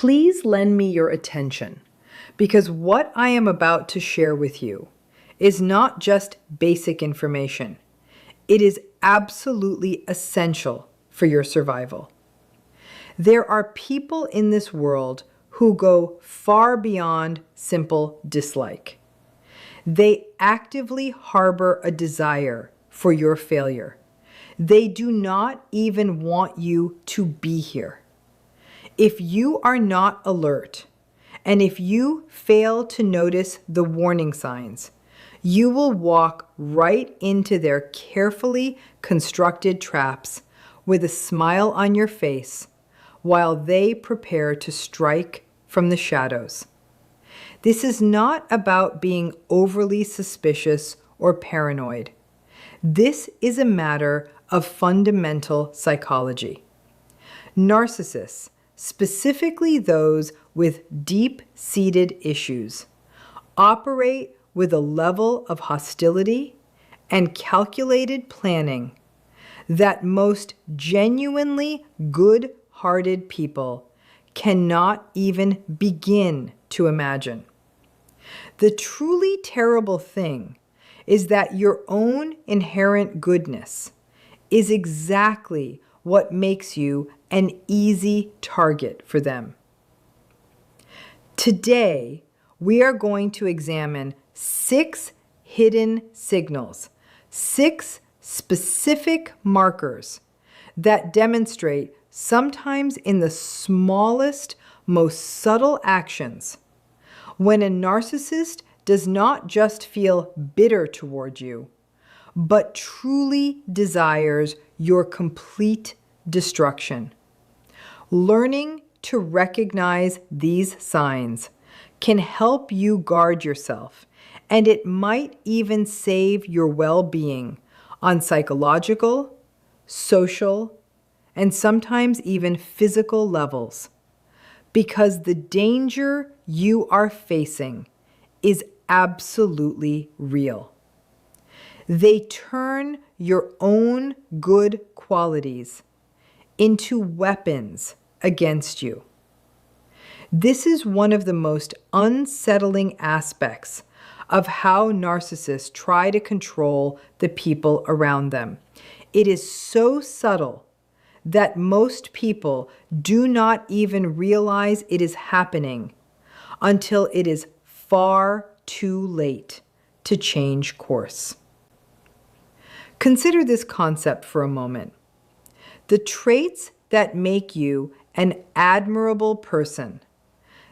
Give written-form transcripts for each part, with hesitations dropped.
Please lend me your attention, because what I am about to share with you is not just basic information. It is absolutely essential for your survival. There are people in this world who go far beyond simple dislike. They actively harbor a desire for your failure. They do not even want you to be here. If you are not alert, and if you fail to notice the warning signs, you will walk right into their carefully constructed traps with a smile on your face while they prepare to strike from the shadows. This is not about being overly suspicious or paranoid. This is a matter of fundamental psychology. Narcissists, specifically those with deep-seated issues, operate with a level of hostility and calculated planning that most genuinely good-hearted people cannot even begin to imagine. The truly terrible thing is that your own inherent goodness is exactly what makes you an easy target for them. Today, we are going to examine 6 hidden signals, 6 specific markers that demonstrate, sometimes in the smallest, most subtle actions, when a narcissist does not just feel bitter toward you, but truly desires your complete destruction. Learning to recognize these signs can help you guard yourself, and it might even save your well-being on psychological, social, and sometimes even physical levels, because the danger you are facing is absolutely real. They turn your own good qualities into weapons against you. This is one of the most unsettling aspects of how narcissists try to control the people around them. It is so subtle that most people do not even realize it is happening until it is far too late to change course. Consider this concept for a moment. The traits that make you an admirable person,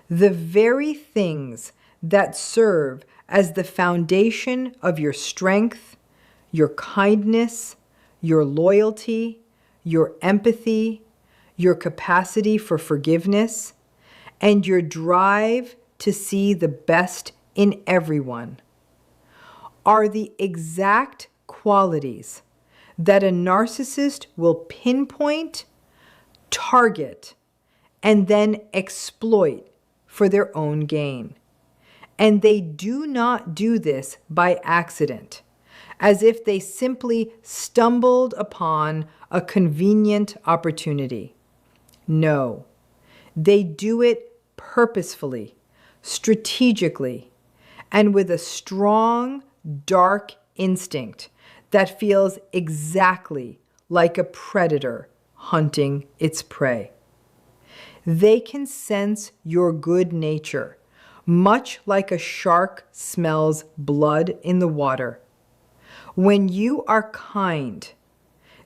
the very things that serve as the foundation of your strength, your kindness, your loyalty, your empathy, your capacity for forgiveness, and your drive to see the best in everyone, are the exact qualities that a narcissist will pinpoint, target, and then exploit for their own gain. And they do not do this by accident, as if they simply stumbled upon a convenient opportunity. No, they do it purposefully, strategically, and with a strong, dark instinct that feels exactly like a predator hunting its prey. They can sense your good nature, much like a shark smells blood in the water. When you are kind,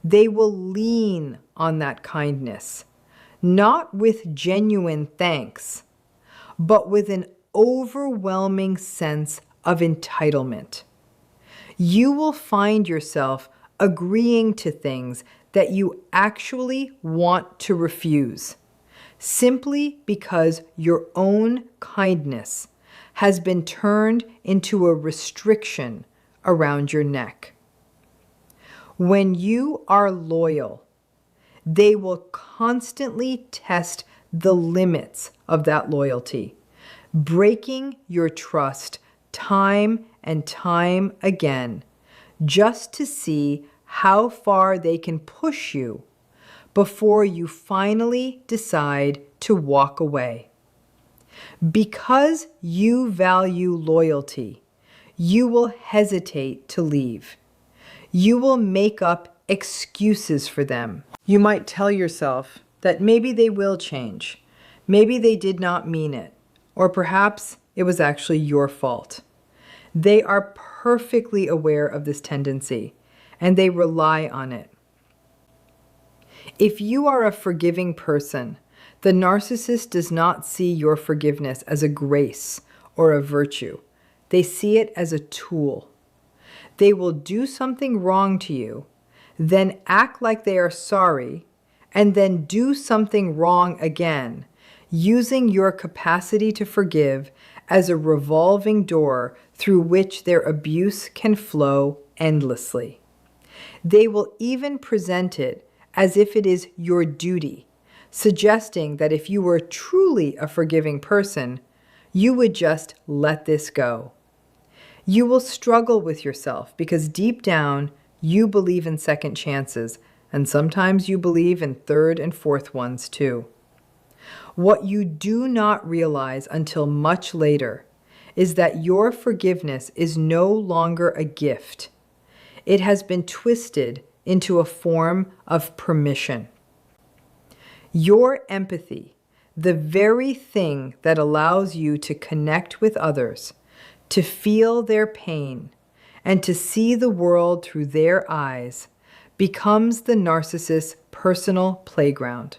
they will lean on that kindness, not with genuine thanks, but with an overwhelming sense of entitlement. You will find yourself agreeing to things that you actually want to refuse, simply because your own kindness has been turned into a restriction around your neck. When you are loyal, they will constantly test the limits of that loyalty, breaking your trust time and time again, just to see how far they can push you before you finally decide to walk away. Because you value loyalty, you will hesitate to leave. You will make up excuses for them. You might tell yourself that maybe they will change. Maybe they did not mean it. Or perhaps it was actually your fault. They are perfectly aware of this tendency, and they rely on it. If you are a forgiving person, the narcissist does not see your forgiveness as a grace or a virtue. They see it as a tool. They will do something wrong to you, then act like they are sorry, and then do something wrong again, using your capacity to forgive as a revolving door through which their abuse can flow endlessly. They will even present it as if it is your duty, suggesting that if you were truly a forgiving person, you would just let this go. You will struggle with yourself because deep down, you believe in second chances, and sometimes you believe in third and fourth ones too. What you do not realize until much later is that your forgiveness is no longer a gift. It has been twisted into a form of permission. Your empathy, the very thing that allows you to connect with others, to feel their pain, and to see the world through their eyes, becomes the narcissist's personal playground.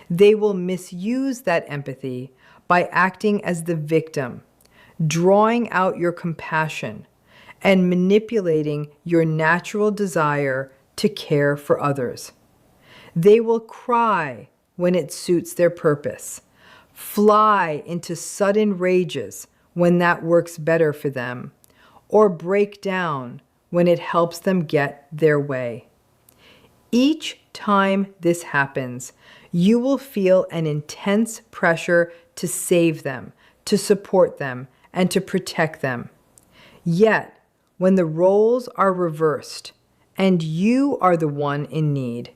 They will misuse that empathy by acting as the victim, drawing out your compassion, and manipulating your natural desire to care for others. They will cry when it suits their purpose, fly into sudden rages when that works better for them, or break down when it helps them get their way. Each time this happens, you will feel an intense pressure to save them, to support them, and to protect them. Yet, when the roles are reversed and you are the one in need,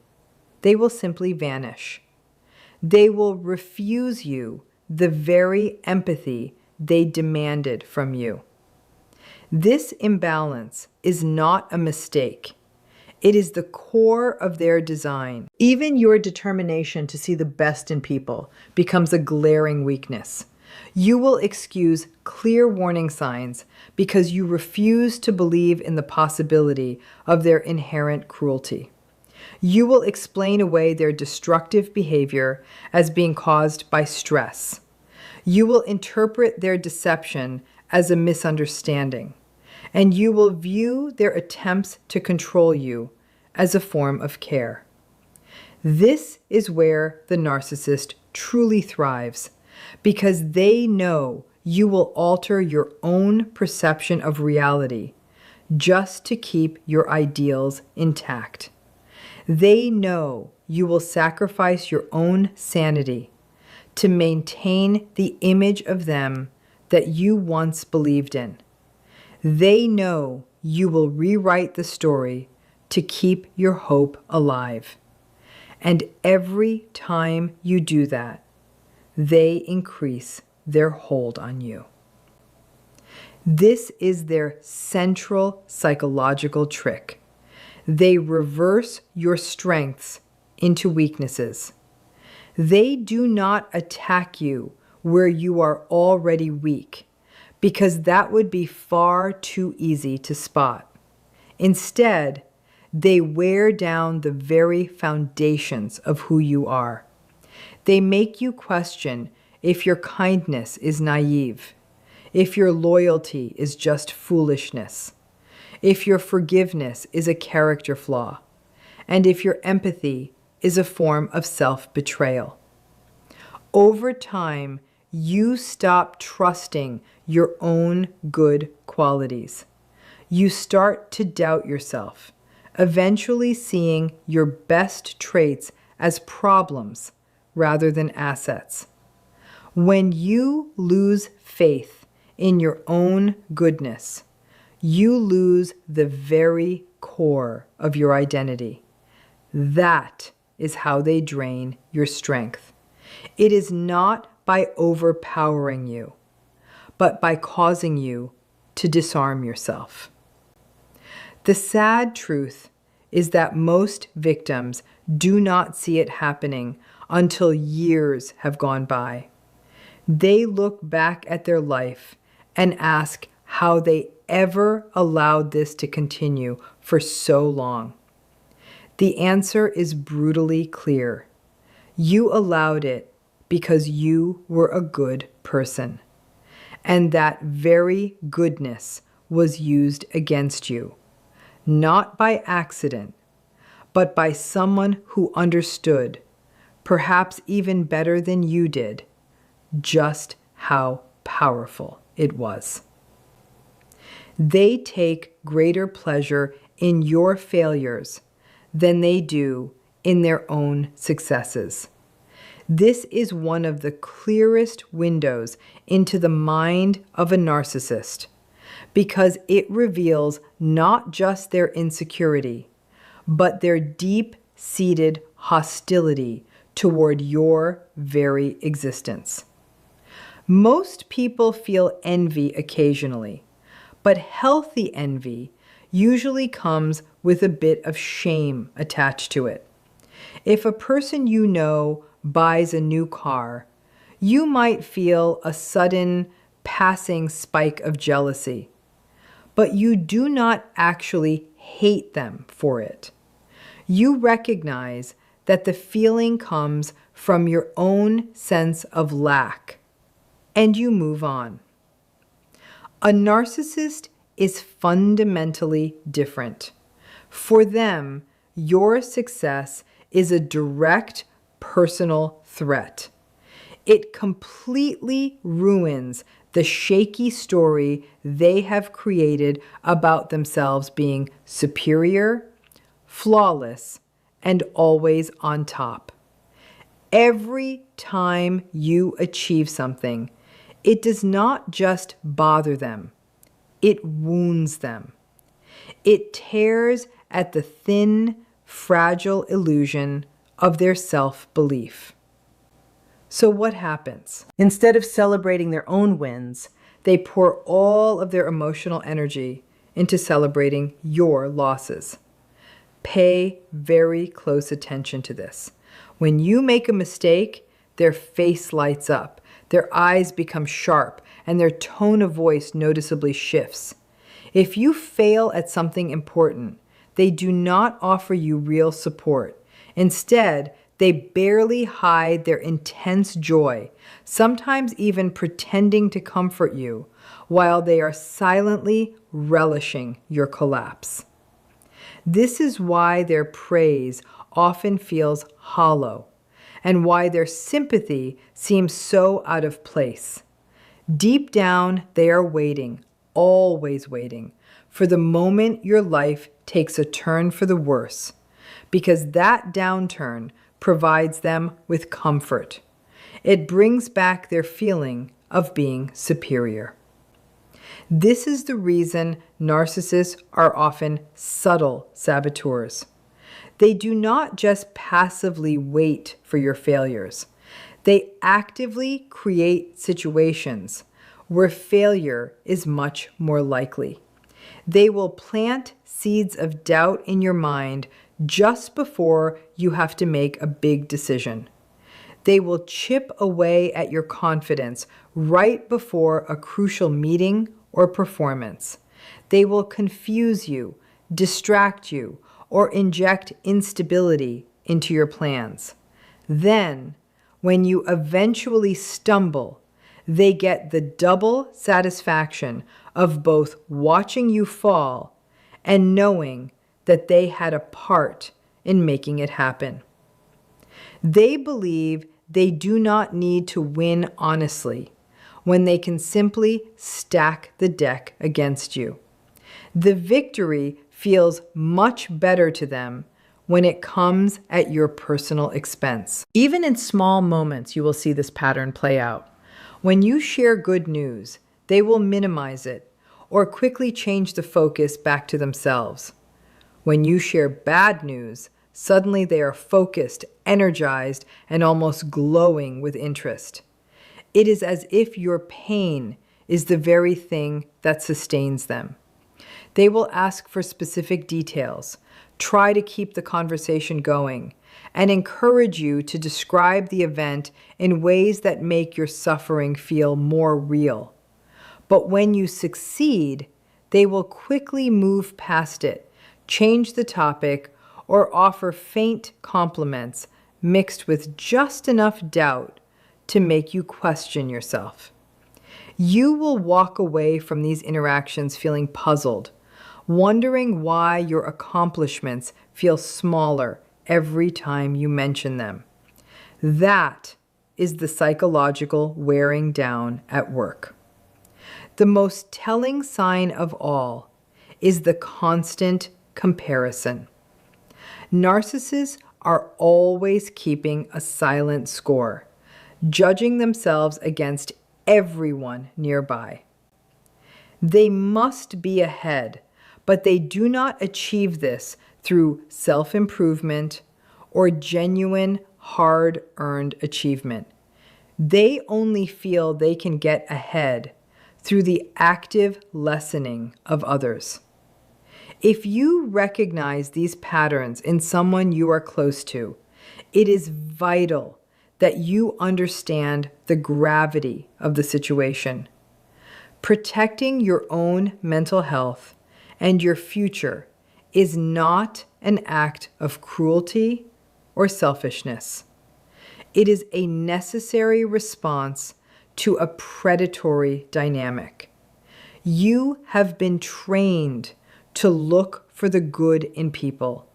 they will simply vanish. They will refuse you the very empathy they demanded from you. This imbalance is not a mistake. It is the core of their design. Even your determination to see the best in people becomes a glaring weakness. You will excuse clear warning signs because you refuse to believe in the possibility of their inherent cruelty. You will explain away their destructive behavior as being caused by stress. You will interpret their deception as a misunderstanding, and you will view their attempts to control you as a form of care. This is where the narcissist truly thrives, because they know you will alter your own perception of reality just to keep your ideals intact. They know you will sacrifice your own sanity to maintain the image of them that you once believed in. They know you will rewrite the story to keep your hope alive. And every time you do that, they increase their hold on you. This is their central psychological trick. They reverse your strengths into weaknesses. They do not attack you where you are already weak, because that would be far too easy to spot. Instead, they wear down the very foundations of who you are. They make you question if your kindness is naive, if your loyalty is just foolishness, if your forgiveness is a character flaw, and if your empathy is a form of self-betrayal. Over time, you stop trusting your own good qualities. You start to doubt yourself, eventually seeing your best traits as problems rather than assets. When you lose faith in your own goodness, you lose the very core of your identity. That is how they drain your strength. It is not by overpowering you, but by causing you to disarm yourself. The sad truth is that most victims do not see it happening until years have gone by. They look back at their life and ask how they ever allowed this to continue for so long. The answer is brutally clear. You allowed it because you were a good person, and that very goodness was used against you, not by accident, but by someone who understood, perhaps even better than you did, just how powerful it was. They take greater pleasure in your failures than they do in their own successes. This is one of the clearest windows into the mind of a narcissist, because it reveals not just their insecurity, but their deep-seated hostility toward your very existence. Most people feel envy occasionally, but healthy envy usually comes with a bit of shame attached to it. If a person you know buys a new car, you might feel a sudden passing spike of jealousy, but you do not actually hate them for it. You recognize that the feeling comes from your own sense of lack, and you move on. A narcissist is fundamentally different. For them, your success is a direct personal threat. It completely ruins the shaky story they have created about themselves being superior, flawless, and always on top. Every time you achieve something, it does not just bother them, it wounds them. It tears at the thin, fragile illusion of their self-belief. So what happens? Instead of celebrating their own wins, they pour all of their emotional energy into celebrating your losses. Pay very close attention to this. When you make a mistake, their face lights up, their eyes become sharp, and their tone of voice noticeably shifts. If you fail at something important, they do not offer you real support. Instead, they barely hide their intense joy, sometimes even pretending to comfort you, while they are silently relishing your collapse. This is why their praise often feels hollow, and why their sympathy seems so out of place. Deep down, they are waiting, always waiting, for the moment your life takes a turn for the worse, because that downturn provides them with comfort. It brings back their feeling of being superior. This is the reason narcissists are often subtle saboteurs. They do not just passively wait for your failures. They actively create situations where failure is much more likely. They will plant seeds of doubt in your mind just before you have to make a big decision. They will chip away at your confidence right before a crucial meeting or performance. They will confuse you, distract you, or inject instability into your plans. Then, when you eventually stumble, they get the double satisfaction of both watching you fall and knowing that they had a part in making it happen. They believe they do not need to win honestly when they can simply stack the deck against you. The victory feels much better to them when it comes at your personal expense. Even in small moments, you will see this pattern play out. When you share good news, they will minimize it or quickly change the focus back to themselves. When you share bad news, suddenly they are focused, energized, and almost glowing with interest. It is as if your pain is the very thing that sustains them. They will ask for specific details, try to keep the conversation going, and encourage you to describe the event in ways that make your suffering feel more real. But when you succeed, they will quickly move past it, change the topic, or offer faint compliments mixed with just enough doubt to make you question yourself. You will walk away from these interactions feeling puzzled, wondering why your accomplishments feel smaller every time you mention them. That is the psychological wearing down at work. The most telling sign of all is the constant comparison. Narcissists are always keeping a silent score, judging themselves against everyone nearby. They must be ahead, but they do not achieve this through self-improvement or genuine, hard-earned achievement. They only feel they can get ahead through the active lessening of others. If you recognize these patterns in someone you are close to, it is vital that you understand the gravity of the situation. Protecting your own mental health and your future is not an act of cruelty or selfishness. It is a necessary response to a predatory dynamic. You have been trained to look for the good in people,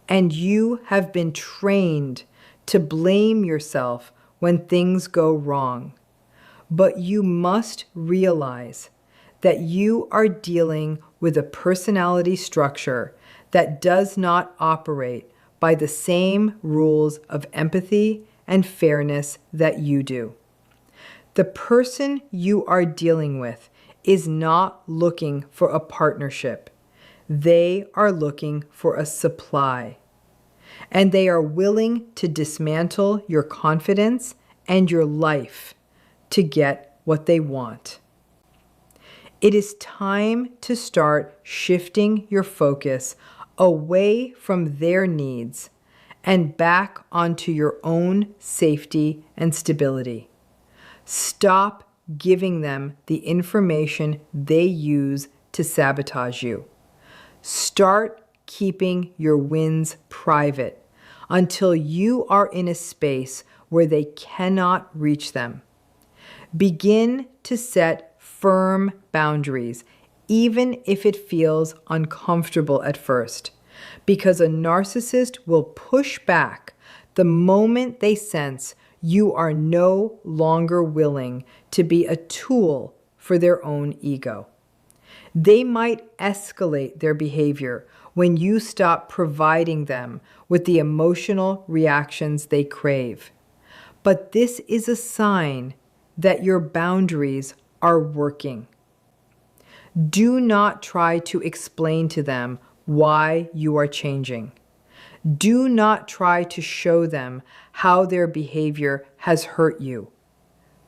and you have been trained to blame yourself when things go wrong. But you must realize that you are dealing with a personality structure that does not operate by the same rules of empathy and fairness that you do. The person you are dealing with is not looking for a partnership. They are looking for a supply. And they are willing to dismantle your confidence and your life to get what they want. It is time to start shifting your focus away from their needs and back onto your own safety and stability. Stop giving them the information they use to sabotage you. Start keeping your wins private until you are in a space where they cannot reach them. Begin to set firm boundaries, even if it feels uncomfortable at first, because a narcissist will push back the moment they sense you are no longer willing to be a tool for their own ego. They might escalate their behavior when you stop providing them with the emotional reactions they crave. But this is a sign that your boundaries are working. Do not try to explain to them why you are changing. Do not try to show them how their behavior has hurt you,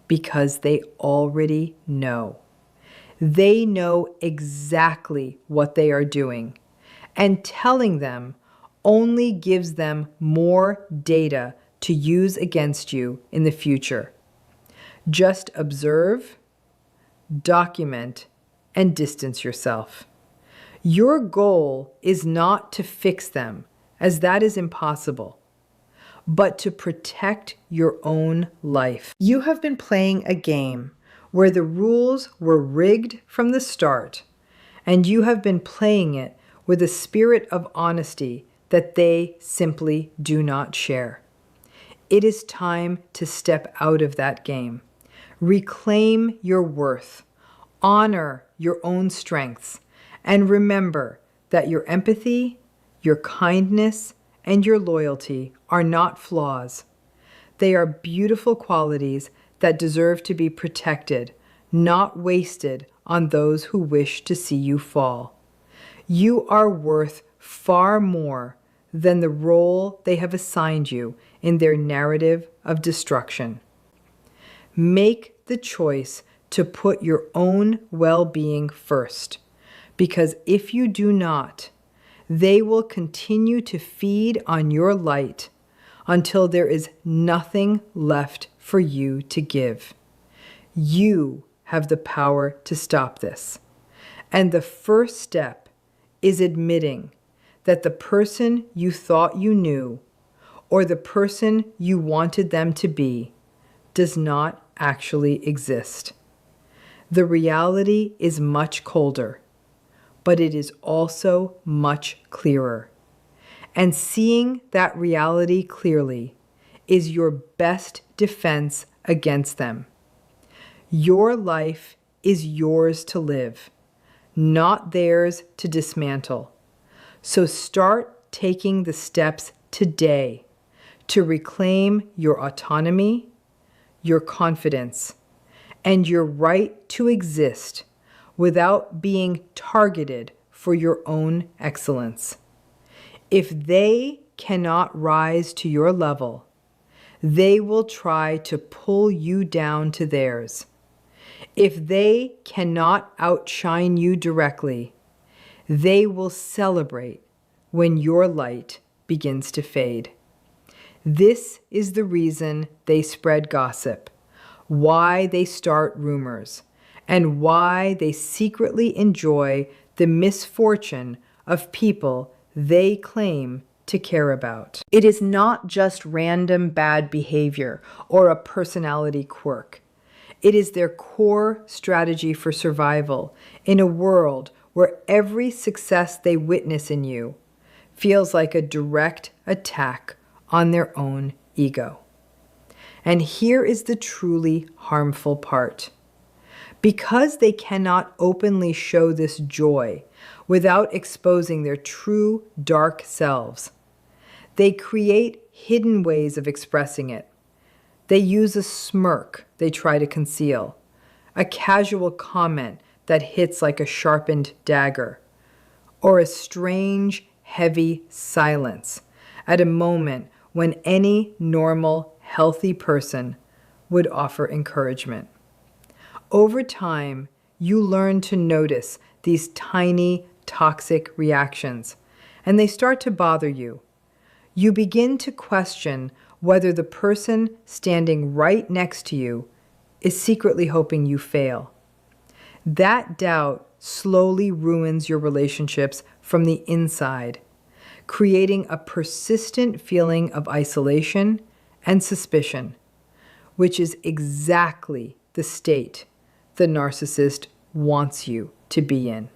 because they already know. They know exactly what they are doing, and telling them only gives them more data to use against you in the future. Just observe, document, and distance yourself. Your goal is not to fix them, as that is impossible, but to protect your own life. You have been playing a game where the rules were rigged from the start, and you have been playing it with a spirit of honesty that they simply do not share. It is time to step out of that game. Reclaim your worth, honor your own strengths, and remember that your empathy, your kindness, and your loyalty are not flaws. They are beautiful qualities that deserve to be protected, not wasted on those who wish to see you fall. You are worth far more than the role they have assigned you in their narrative of destruction. Make the choice to put your own well-being first, because if you do not, they will continue to feed on your light until there is nothing left for you to give. You have the power to stop this. And the first step is admitting that the person you thought you knew or the person you wanted them to be does not actually exist. The reality is much colder, but it is also much clearer. And seeing that reality clearly is your best defense against them. Your life is yours to live, not theirs to dismantle. So start taking the steps today to reclaim your autonomy, your confidence, and your right to exist without being targeted for your own excellence. If they cannot rise to your level, they will try to pull you down to theirs. If they cannot outshine you directly, they will celebrate when your light begins to fade. This is the reason they spread gossip, why they start rumors, and why they secretly enjoy the misfortune of people they claim to care about. It is not just random bad behavior or a personality quirk. It is their core strategy for survival in a world where every success they witness in you feels like a direct attack on their own ego. And here is the truly harmful part. Because they cannot openly show this joy without exposing their true dark selves, they create hidden ways of expressing it. They use a smirk they try to conceal, a casual comment that hits like a sharpened dagger, or a strange, heavy silence at a moment when any normal, healthy person would offer encouragement. Over time, you learn to notice these tiny, toxic reactions, and they start to bother you. You begin to question whether the person standing right next to you is secretly hoping you fail. That doubt slowly ruins your relationships from the inside, creating a persistent feeling of isolation and suspicion, which is exactly the state the narcissist wants you to be in.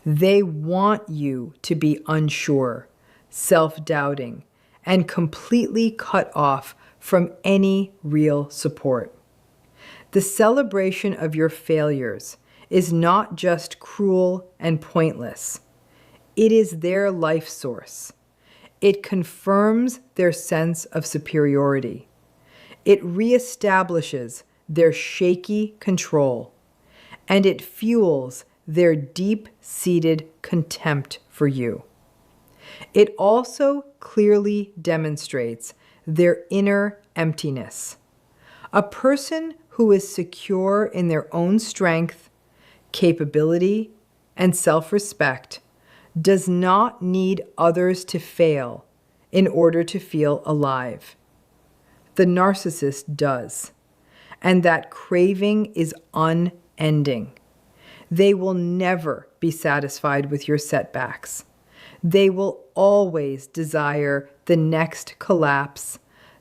They want you to be unsure, self-doubting, and completely cut off from any real support. The celebration of your failures is not just cruel and pointless. It is their life source. It confirms their sense of superiority. It reestablishes their shaky control, and it fuels their deep-seated contempt for you. It also clearly demonstrates their inner emptiness. A person who is secure in their own strength, capability, and self-respect does not need others to fail in order to feel alive. The narcissist does, and that craving is unending. They will never be satisfied with your setbacks. They will always desire the next collapse,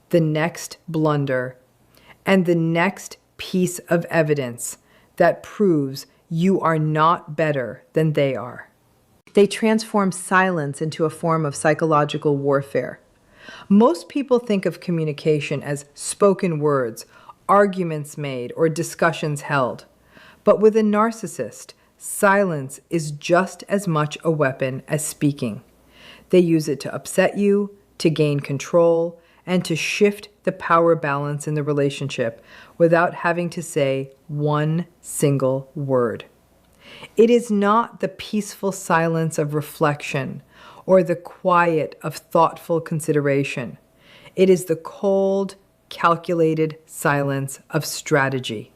the next blunder, and the next piece of evidence that proves you are not better than they are. They transform silence into a form of psychological warfare. Most people think of communication as spoken words, arguments made, or discussions held. But with a narcissist, silence is just as much a weapon as speaking. They use it to upset you, to gain control, and to shift the power balance in the relationship without having to say one single word. It is not the peaceful silence of reflection or the quiet of thoughtful consideration. It is the cold, calculated silence of strategy.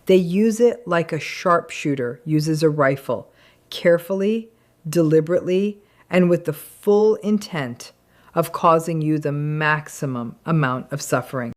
They use it like a sharpshooter uses a rifle, carefully, deliberately, and with the full intent of causing you the maximum amount of suffering.